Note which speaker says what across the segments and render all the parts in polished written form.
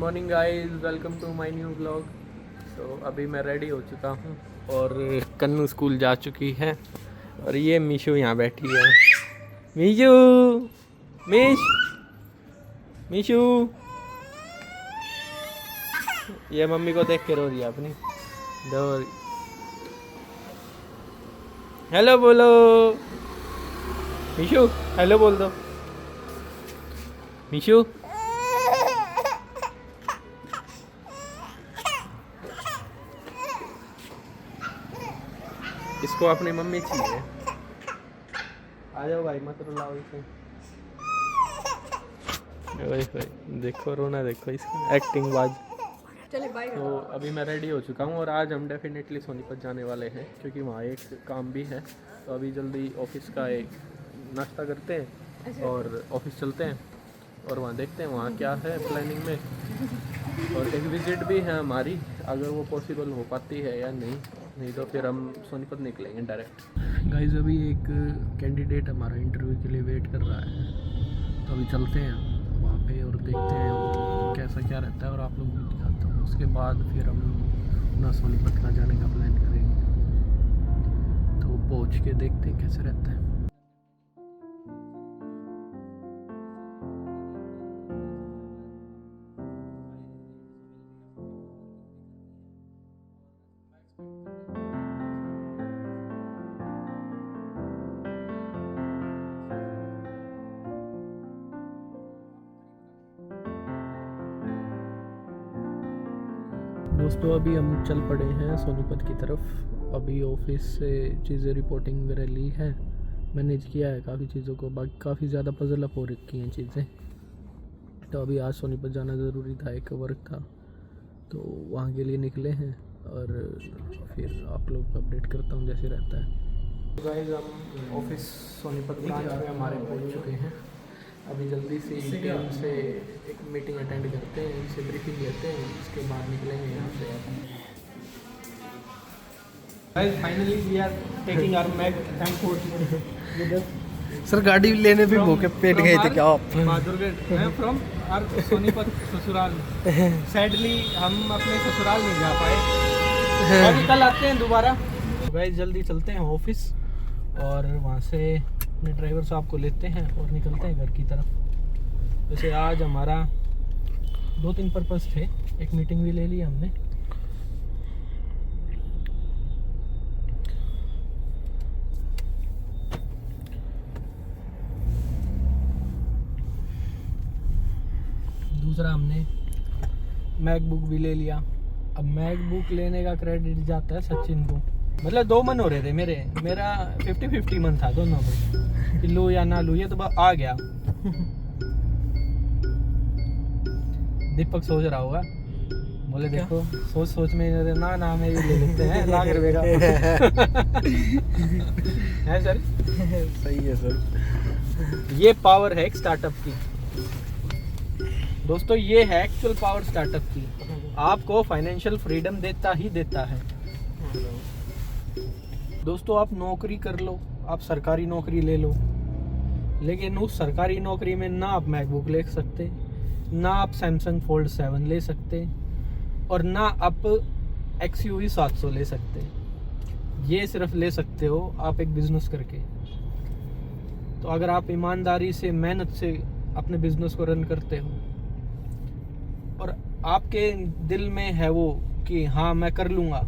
Speaker 1: Morning guys, welcome to my new vlog. तो अभी मैं रेडी हो चुका हूँ और कन्नू स्कूल जा चुकी है और ये मीशू यहाँ बैठी है। मीशू, मीशू ये मम्मी को देख के रो रही है अपनी। रो रही। हेलो बोलो मीशू, हेलो बोल दो मीशू। इसको अपनी मम्मी चाहिए। आ जाओ भाई, मत रुलाओ इसे। देखो रोना, देखो इसका एक्टिंग बाज। तो अभी मैं रेडी हो चुका हूँ और आज हम डेफिनेटली सोनीपत जाने वाले हैं क्योंकि वहाँ एक काम भी है। तो अभी जल्दी ऑफिस का एक नाश्ता करते हैं और ऑफिस चलते हैं और वहाँ देखते हैं वहाँ क्या है प्लानिंग में। और एक विजिट भी है हमारी, अगर वो पॉसिबल हो पाती है या नहीं तो फिर हम सोनीपत निकलेंगे डायरेक्ट। गाइस अभी एक कैंडिडेट हमारा इंटरव्यू के लिए वेट कर रहा है, तो अभी चलते हैं वहाँ पे और देखते हैं वो कैसा क्या रहता है और आप लोग भी दिखाता हूँ। उसके बाद फिर हम अपना सोनीपत का जाने का प्लान करेंगे। तो पहुँच के देखते हैं कैसे रहता है। दोस्तों अभी हम चल पड़े हैं सोनीपत की तरफ। अभी ऑफिस से चीज़ें रिपोर्टिंग वगैरह ली है, मैनेज किया है काफ़ी चीज़ों को, बाकी काफ़ी ज़्यादा पजल अप हो रखी हैं चीज़ें। तो अभी आज सोनीपत जाना ज़रूरी था, एक वर्क था तो वहाँ के लिए निकले हैं और फिर आप लोग को अपडेट करता हूँ जैसे रहता है। तो गाइस हम ऑफिस सोनीपत ब्रांच में हमारे पहुँच चुके हैं। अभी जल्दी से टीम से एक मीटिंग अटेंड करते हैं, इनसे ब्रीफिंग लेते हैं, उसके बाद निकलेंगे यहाँ से।
Speaker 2: Guys, finally we are taking our Mac M4 with us.
Speaker 3: Sir गाड़ी लेने भी भूखे पेट गए थे क्या आप?
Speaker 2: बहादुरगढ़ मैं फ्रॉम आर सोनीपत ससुराल। सैडली हम अपने ससुराल नहीं जा पाए, अभी कल आते हैं दोबारा।
Speaker 1: गाइस जल्दी चलते हैं ऑफिस और वहाँ से अपने ड्राइवर साहब को लेते हैं और निकलते हैं घर की तरफ। वैसे आज हमारा 2-3 पर्पस थे, एक मीटिंग भी ले ली हमने। दूसरा हमने मैकबुक भी ले लिया। अब मैकबुक लेने का क्रेडिट जाता है सचिन को। मतलब 2 मन हो रहे थे मेरा 50-50 मन था दोनों में कि लूँ या ना लूँ। ये तो आ गया। दीपक सोच रहा होगा, बोले देखो सोच में ना मैं ये ले लेते हैं लाख रुपए का। है सर?
Speaker 3: सही है सर।
Speaker 1: ये पावर है एक स्टार्टअप की दोस्तों, ये है एक्चुअल पावर स्टार्टअप की। आपको फाइनेंशियल फ्रीडम देता ही देता है दोस्तों। आप नौकरी कर लो, आप सरकारी नौकरी ले लो, लेकिन उस सरकारी नौकरी में ना आप मैकबुक ले सकते, ना आप सैमसंग फोल्ड 7 ले सकते और ना आप XUV 700 ले सकते। ये सिर्फ ले सकते हो आप एक बिजनेस करके। तो अगर आप ईमानदारी से मेहनत से अपने बिजनेस को रन करते हो और आपके दिल में है वो कि हाँ मैं कर लूँगा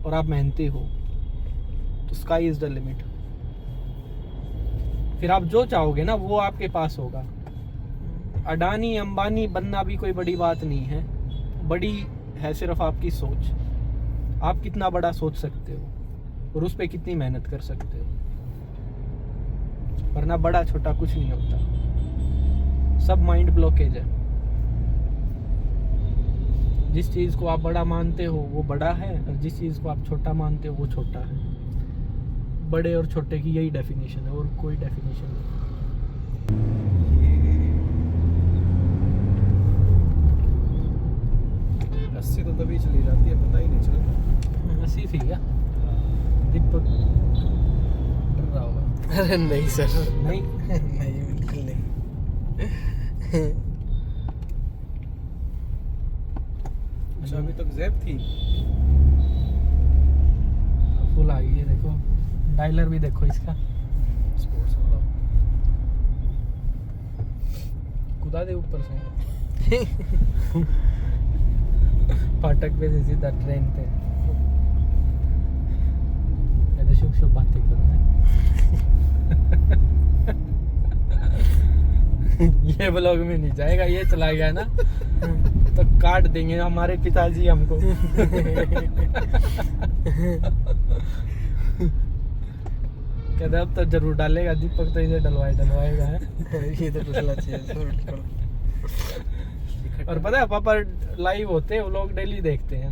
Speaker 1: और आप मेहनती हो, तो स्काई इज़ द लिमिट। फिर आप जो चाहोगे ना वो आपके पास होगा। अडानी अंबानी बनना भी कोई बड़ी बात नहीं है, बड़ी है सिर्फ आपकी सोच। आप कितना बड़ा सोच सकते हो और उस पर कितनी मेहनत कर सकते हो, वरना बड़ा छोटा कुछ नहीं होता, सब माइंड ब्लॉकेज है। जिस चीज़ को आप बड़ा मानते हो वो बड़ा है और जिस चीज़ को आप छोटा मानते हो वो छोटा है। बड़े और छोटे की यही डेफिनेशन है और कोई डेफिनेशन नहीं।
Speaker 3: अस्सी तो तभी चली जाती है, पता ही नहीं चलता।
Speaker 1: 80 थी क्या? दीपक डर रहा होगा।
Speaker 3: अरे नहीं सर,
Speaker 1: नहीं
Speaker 3: नहीं बिल्कुल नहीं।
Speaker 2: अच्छा अभी तक ज़ेब थी।
Speaker 1: फुल आ गई है, देखो डायलर भी देखो इसका,
Speaker 2: स्पोर्ट्स वाला
Speaker 1: कूदा दे ऊपर से फाटक पे से सीधा ट्रेन पे। ऐसे शुभ शुभ बातें करो ये ब्लॉग में नहीं जाएगा, ये चला गया ना तो काट देंगे हमारे पिताजी हमको। कहते अब तो जरूर डालेगा दीपक, तो इसे डलवाएगा है।
Speaker 3: ये तो डलना चाहिए।
Speaker 1: और पता है पापा लाइव होते हैं, वो लोग डेली देखते हैं।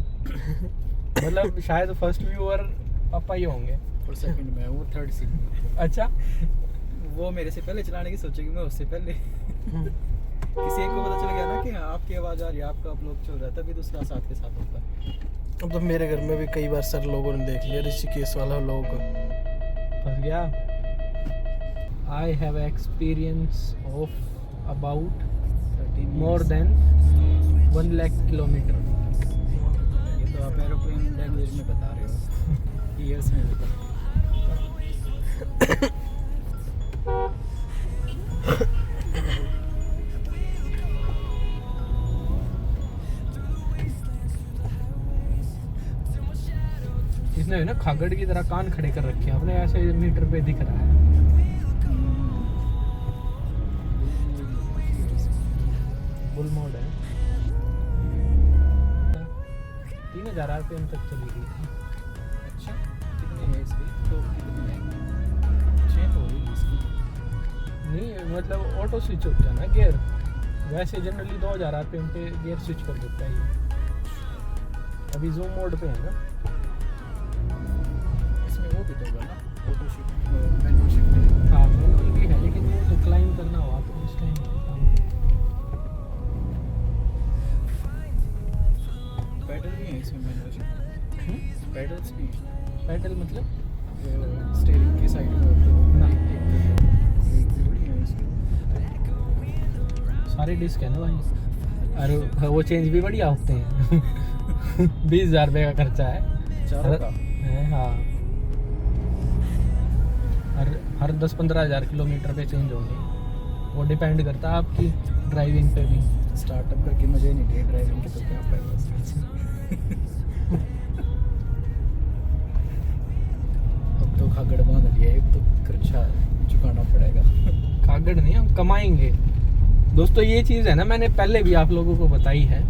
Speaker 1: मतलब शायद फर्स्ट व्यूअर पापा ही होंगे
Speaker 2: और सेकंड में वो थर्ड सी।
Speaker 1: अच्छा
Speaker 2: वो मेरे से पहले चलाने की सोचेगी, मैं उससे पहले। किसी एक को पता चल गया ना कि हाँ आपकी आवाज़ आ रही है, आपका ब्लॉग चल रहा है, तभी दूसरा साथ के साथ होता है।
Speaker 3: अब तो मेरे घर में भी कई बार सर लोगों ने देख लिया, ऋषिकेश वाला लोग
Speaker 1: फंस गया। I have experience of about
Speaker 2: 13
Speaker 1: more than 1 lakh kilometre.
Speaker 2: ये तो आप एरोप्लेन लैंग्वेज में बता रहे हो, ईयर्स में बता।
Speaker 1: इसने ना खागड़ की तरह कान खड़े कर रखे हैं अपने, ऐसे मीटर पे दिख रहा है। फुल मोड है। 3000 RPM तक चली गई।
Speaker 2: अच्छा कितनी है इसकी? तो कितनी है? 6 तो होगी इसकी।
Speaker 1: नहीं मतलब ऑटो स्विच होता है ना गियर, वैसे जनरली 2000 RPM पे गियर स्विच कर देता है ये। अभी जूम मोड पे है ना,
Speaker 2: इसमें वो भी तो होगा ना ऑटो शिफ्ट, मैनुअल शिफ्ट।
Speaker 1: हाँ मैनुअल भी है, लेकिन वो तो क्लाइम करना हुआ तो उस टाइम
Speaker 2: पैडल भी है इसमें, मैनुअल शिफ्ट पैडल्स भी हैं।
Speaker 1: पैडल मतलब
Speaker 2: स्टीयरिंग की साइड में होते हैं
Speaker 1: ना,
Speaker 2: एक बड़ी है इसकी।
Speaker 1: सारे डिस्क है ना भाई, और वो चेंज भी बढ़िया होते हैं। 20,000 रुपये का खर्चा है
Speaker 2: चारों का
Speaker 1: है, हाँ हर 10-15 हज़ार किलोमीटर पे चेंज होंगे। वो डिपेंड करता है आपकी ड्राइविंग पे भी।
Speaker 2: स्टार्टअप करके मजे नहीं दिए ड्राइविंग के, तो क्या फायदा। अब तो खागड़ बांध लिया, एक तो खर्चा चुकाना पड़ेगा।
Speaker 1: कागड़ नहीं, हम कमाएंगे दोस्तों। ये चीज़ है ना, मैंने पहले भी आप लोगों को बताई है,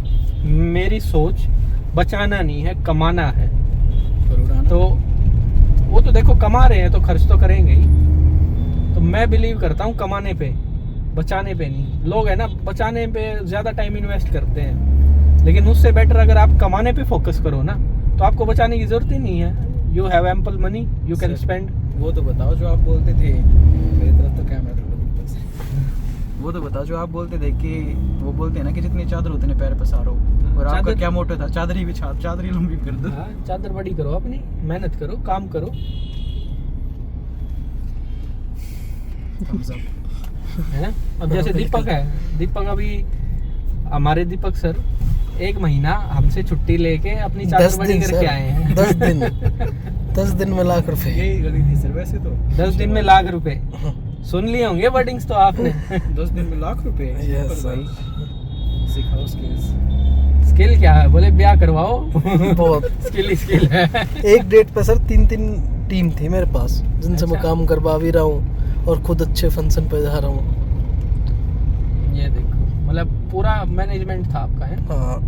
Speaker 1: मेरी सोच बचाना नहीं है, कमाना है। तो वो तो देखो कमा रहे हैं तो खर्च तो करेंगे ही। तो मैं बिलीव करता हूँ कमाने पे, बचाने पे नहीं। लोग है ना बचाने पे ज़्यादा टाइम इन्वेस्ट करते हैं, लेकिन उससे बेटर अगर आप कमाने पे फोकस करो ना, तो आपको बचाने की ज़रूरत ही नहीं है। You have ample money, you can spend.
Speaker 2: वो तो बताओ जो आप बोलते थे, मेरी तरफ तो कैमरा वो तो बताओ जो आप बोलते थे कि वो बोलते हैं ना कि जितनी चादर उतने पैर पसारो, और आपका क्या मोटो था? चादर ही बिछा, चादर ही लंबी कर दो।
Speaker 1: हाँ, चादर बड़ी करो अपनी, मेहनत करो, काम करो।
Speaker 2: Thumbs up।
Speaker 1: है ना? अब जैसे दीपक है, दीपक अभी हमारे दीपक सर 1 महीना हमसे छुट्टी लेके अपनी चादर बड़ी करके आए हैं।
Speaker 3: 10 दिन में लाख रुपए।
Speaker 2: यही गली थी सर वैसे तो।
Speaker 1: 10 दिन में लाख रुपए सुन लिए होंगे वर्डिंग्स तो आपने।
Speaker 2: 10 दिन में लाख रुपए।
Speaker 3: Yes sir.
Speaker 2: सिखाओ स्किल्स।
Speaker 1: स्किल क्या है? बोले ब्याह करवाओ।
Speaker 3: बहुत
Speaker 1: स्किल है।
Speaker 3: एक डेट पे सर 3 टीम थी मेरे पास, जिनसे मैं
Speaker 1: अच्छा।
Speaker 3: काम करवा भी रहा हूँ और खुद अच्छे फंक्शन पे जा रहा हूँ।
Speaker 1: ये देखो, मतलब पूरा मैनेजमेंट था आपका है।
Speaker 3: हाँ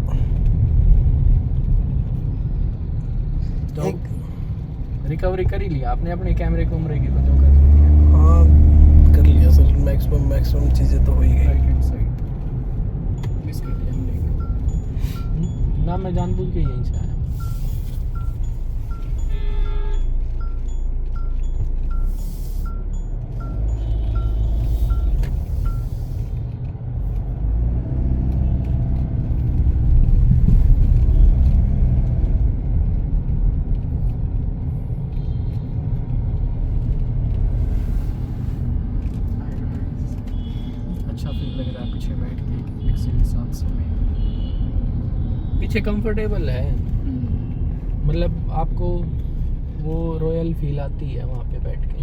Speaker 1: तो रिकवरी कर ही लिया आपने अपने कैमरे कुमरे की, तो जो कर दिया।
Speaker 3: हाँ कर लिया सर, मैक्सिमम चीज़ें तो हो ही गई।
Speaker 2: राइट हैंड साइड बिस्किट लेंगे
Speaker 1: ना मैं जानबूझ के यहीं से आया।
Speaker 2: अच्छा फील लग रहा है पीछे बैठ के एक सीढ़ी 700 में।
Speaker 1: पीछे कंफर्टेबल है, मतलब आपको वो रॉयल फील आती है वहाँ पे बैठ के।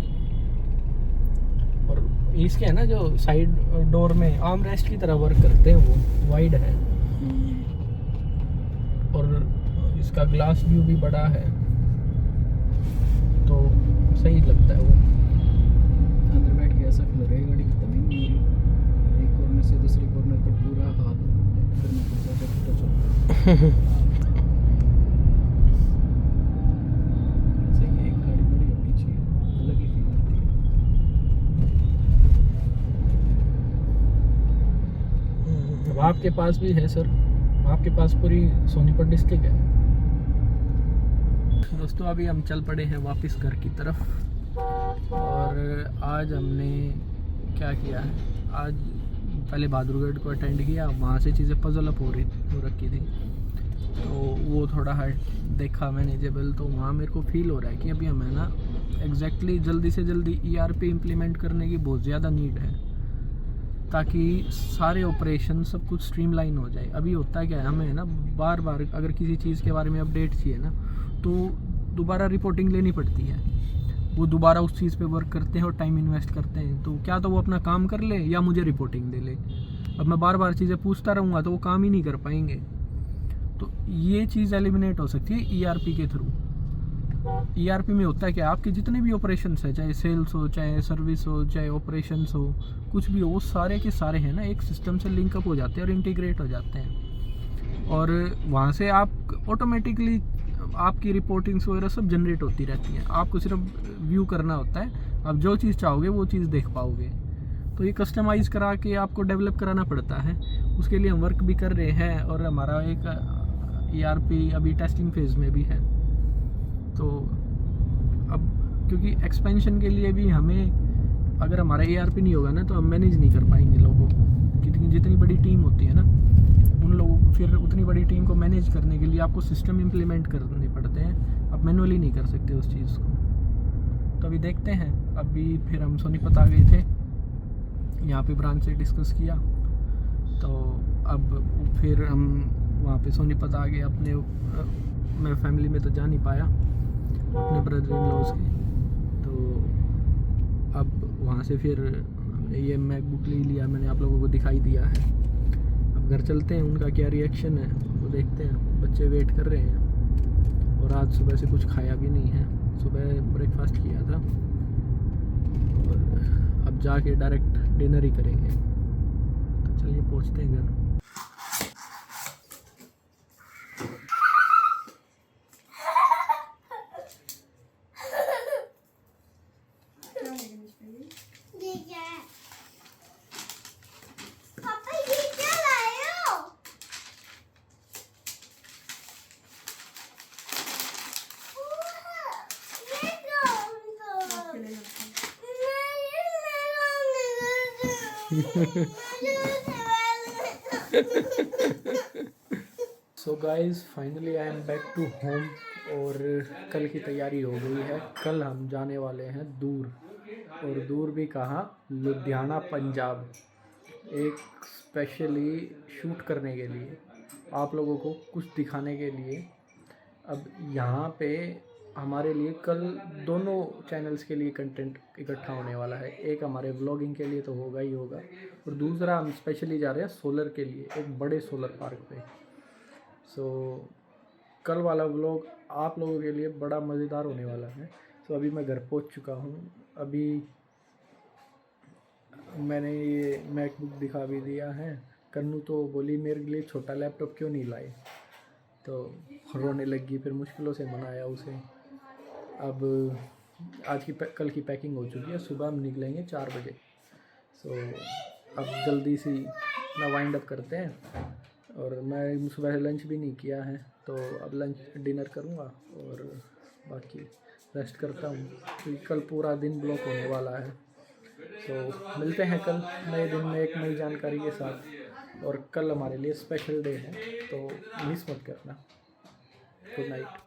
Speaker 1: और इसके है ना जो साइड डोर में आर्म रेस्ट की तरह वर्क करते हैं, वो वाइड है और इसका ग्लास व्यू भी बड़ा है, तो सही लगता है वो।
Speaker 2: अंदर बैठ के ऐसा फील हो रहा है गाड़ी खत्म ही नहीं हो रही, एक कॉर्नर से दूसरे कॉर्नर पर पूरा हाथ करना पड़ता है जब टच होता है। सही है, एक गाड़ी बड़ी होनी चाहिए, अलग ही फील आती है।
Speaker 1: अब आपके पास भी है सर, आपके पास पूरी सोनीपत डिस्ट्रिक्ट है। दोस्तों अभी हम चल पड़े हैं वापस घर की तरफ, और आज हमने क्या किया है, आज पहले बहादुरगढ़ को अटेंड किया, वहाँ से चीज़ें पजल अप हो रखी थी, तो वो थोड़ा देखा मैनेजेबल। तो वहाँ मेरे को फील हो रहा है कि अभी हमें ना एग्जैक्टली जल्दी से जल्दी ERP इम्प्लीमेंट करने की बहुत ज़्यादा नीड है, ताकि सारे ऑपरेशन सब कुछ स्ट्रीमलाइन हो जाए। अभी होता है क्या है, हमें ना बार बार अगर किसी चीज़ के बारे में अपडेट चाहिए ना, तो दोबारा रिपोर्टिंग लेनी पड़ती है, वो दोबारा उस चीज़ पे वर्क करते हैं और टाइम इन्वेस्ट करते हैं। तो क्या तो वो अपना काम कर ले या मुझे रिपोर्टिंग दे ले। अब मैं बार बार चीज़ें पूछता रहूँगा तो वो काम ही नहीं कर पाएंगे। तो ये चीज़ एलिमिनेट हो सकती है ERP के थ्रू। ERP में होता है कि आपके जितने भी ऑपरेशंस है, चाहे सेल्स हो, चाहे सर्विस हो, चाहे ऑपरेशंस हो, कुछ भी हो, वो सारे के सारे हैं ना एक सिस्टम से लिंकअप हो जाते हैं और इंटीग्रेट हो जाते हैं, और वहाँ से आप ऑटोमेटिकली आपकी रिपोर्टिंग्स वगैरह सब जनरेट होती रहती हैं। आपको सिर्फ व्यू करना होता है, आप जो चीज़ चाहोगे वो चीज़ देख पाओगे। तो ये कस्टमाइज़ करा के आपको डेवलप कराना पड़ता है, उसके लिए हम वर्क भी कर रहे हैं, और हमारा एक ERP अभी टेस्टिंग फेज़ में भी है। तो अब क्योंकि एक्सपेंशन के लिए भी हमें, अगर हमारा ERP नहीं होगा ना तो हम मैनेज नहीं कर पाएंगे लोगों को। जितनी बड़ी टीम होती है ना, उन लोगों फिर उतनी बड़ी टीम को मैनेज करने के लिए आपको सिस्टम इम्प्लीमेंट करने पड़ते हैं, आप मैनुअली नहीं कर सकते उस चीज़ को। तो अभी देखते हैं। अभी फिर हम सोनीपत आ गए थे, यहाँ पे ब्रांच से डिस्कस किया, तो अब फिर हम वहाँ पे सोनीपत आ गए। अपने मैं फैमिली में तो जा नहीं पाया, अपने ब्रदर इन लॉज के, तो अब वहाँ से फिर ये मैकबुक ले लिया, मैंने आप लोगों को दिखाई दिया है। अब घर चलते हैं, उनका क्या रिएक्शन है वो देखते हैं। बच्चे वेट कर रहे हैं, और आज सुबह से कुछ खाया भी नहीं है, सुबह ब्रेकफास्ट किया था, और अब जाके डायरेक्ट डिनर ही करेंगे। तो चलिए पहुँचते हैं घर। So guys finally I am back to home, और कल की तैयारी हो गई है। कल हम जाने वाले हैं दूर, और दूर भी कहाँ, लुधियाना पंजाब, एक स्पेशली शूट करने के लिए, आप लोगों को कुछ दिखाने के लिए। अब यहाँ पे हमारे लिए कल दोनों चैनल्स के लिए कंटेंट इकट्ठा होने वाला है। एक हमारे व्लॉगिंग के लिए तो होगा ही होगा, और दूसरा हम स्पेशली जा रहे हैं सोलर के लिए, एक बड़े सोलर पार्क पे। सो कल वाला व्लॉग आप लोगों के लिए बड़ा मज़ेदार होने वाला है। सो अभी मैं घर पहुंच चुका हूँ। अभी मैंने ये मैकबुक दिखा भी दिया है। कन्नू तो बोली मेरे लिए छोटा लैपटॉप क्यों नहीं लाए, तो रोने लगी, फिर मुश्किलों से मनाया उसे। अब आज की कल की पैकिंग हो चुकी है, सुबह हम निकलेंगे 4 बजे। सो अब जल्दी सी ना वाइंड अप करते हैं, और मैं सुबह लंच भी नहीं किया है, तो अब लंच डिनर करूँगा और बाकी रेस्ट करता हूँ, क्योंकि कल पूरा दिन ब्लॉक होने वाला है। तो मिलते हैं कल नए दिन में एक नई जानकारी के साथ, और कल हमारे लिए स्पेशल डे है, तो मिस मत करना। Good night.